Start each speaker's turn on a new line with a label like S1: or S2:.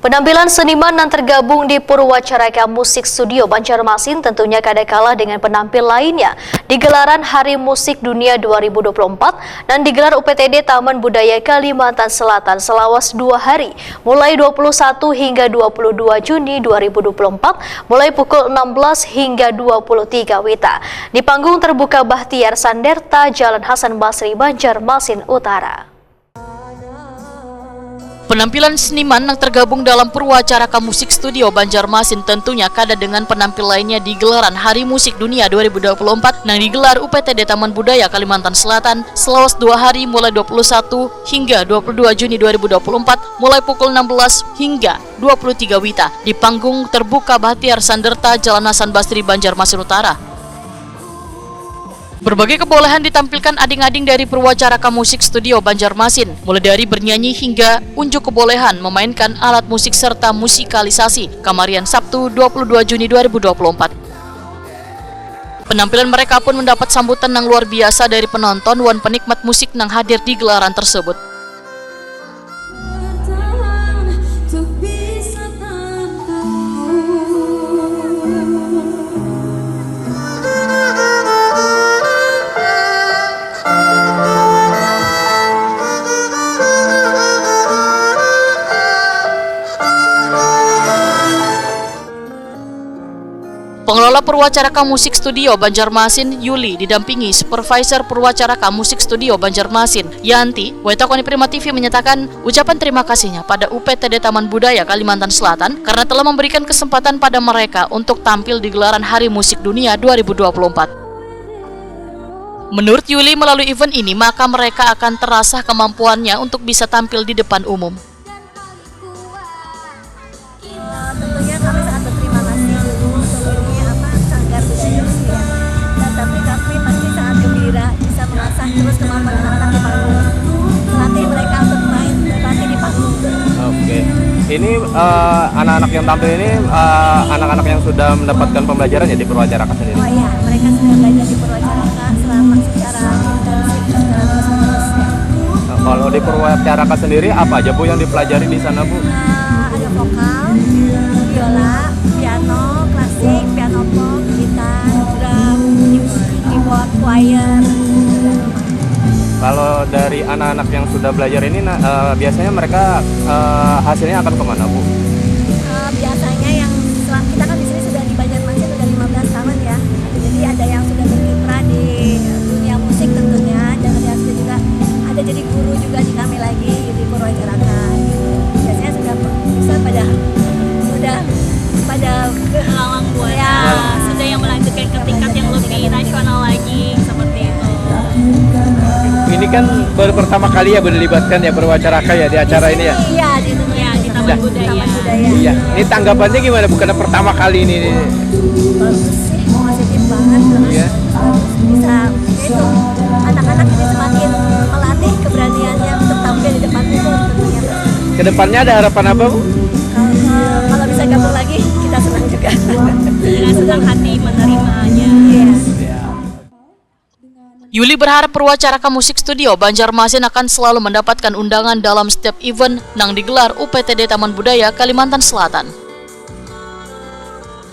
S1: Penampilan seniman yang tergabung di Purwacaraka Musik Studio Banjarmasin tentunya kada kalah dengan penampil lainnya di gelaran Hari Musik Dunia 2024 dan digelar UPTD Taman Budaya Kalimantan Selatan selawas 2 hari mulai 21 hingga 22 Juni 2024 mulai pukul 16 hingga 23 WITA di panggung terbuka Bahtiar Sanderta Jalan Hasan Basri Banjarmasin Utara.
S2: Penampilan seniman yang tergabung dalam Purwacaraka Musik Studio Banjarmasin tentunya kada dengan penampil lainnya di gelaran Hari Musik Dunia 2024 yang digelar UPTD Taman Budaya Kalimantan Selatan selawas 2 hari mulai 21 hingga 22 Juni 2024 mulai pukul 16 hingga 23 WITA di panggung terbuka Bahtiar Sanderta Jalan Hasan Basri Banjarmasin Utara. Berbagai kebolehan ditampilkan ading-ading dari Purwacaraka Musik Studio Banjarmasin, mulai dari bernyanyi hingga unjuk kebolehan memainkan alat musik serta musikalisasi Kamarian Sabtu 22 Juni 2024. Penampilan mereka pun mendapat sambutan yang luar biasa dari penonton dan penikmat musik yang hadir di gelaran tersebut. Pengelola Purwacaraka Musik Studio Banjarmasin, Yuli, didampingi Supervisor Purwacaraka Musik Studio Banjarmasin, Yanti, Wetakoni Prima TV menyatakan ucapan terima kasihnya pada UPTD Taman Budaya Kalimantan Selatan karena telah memberikan kesempatan pada mereka untuk tampil di gelaran Hari Musik Dunia 2024. Menurut Yuli, melalui event ini maka mereka akan terasah kemampuannya untuk bisa tampil di depan umum.
S3: Tentunya kami sangat berterima kasih untuk tapi kami pasti sangat gembira bisa mengasah terus kemampuan anak-anak di panggung, melatih mereka untuk main berlatih di panggung.
S4: Oke, ini anak-anak yang tampil ini anak-anak yang sudah mendapatkan pembelajaran ya di Purwacaraka sendiri?
S3: Oh iya, mereka sudah belajar di Purwacaraka selama secara intensif secara terus-menerus ya.
S4: Nah, kalau di Purwacaraka sendiri apa aja Bu yang dipelajari di sana Bu?
S3: Ada vokal, biola, piano, klasik, piano pop, gitar, drum, keyboard, choir.
S4: Kalau dari anak-anak yang sudah belajar ini biasanya mereka hasilnya akan kemana Bu?
S3: Biasanya yang kita kan di sini sudah di Banjarmasin sudah 15 tahun ya. Jadi ada yang sudah berkiprah di dunia musik tentunya, dan ada yang juga ada jadi guru juga di kami lagi di Purwacaraka. Biasanya sudah
S5: melalang buana, sudah yang melanjutkan ke tingkat yang lebih nasional lagi seperti itu.
S6: Ini kan baru pertama kali ya dilibatkan ya Purwacaraka ya di acara ini ya?
S3: Iya,
S5: di Taman Budaya.
S6: Iya, ini tanggapannya gimana bukan pertama kali ini?
S3: Bagus sih, positif banget.
S6: Iya.
S3: Bisa itu anak-anak ini semakin melatih keberaniannya untuk tampil di depan umum tentunya.
S6: Kedepannya ada harapan apa Bu?
S3: Kalau bisa gabung lagi kita senang juga.
S5: Dengan senang hati menerimanya.
S3: Yes.
S2: Yuli berharap Purwacaraka Musik Studio Banjarmasin akan selalu mendapatkan undangan dalam setiap event yang digelar UPTD Taman Budaya Kalimantan Selatan.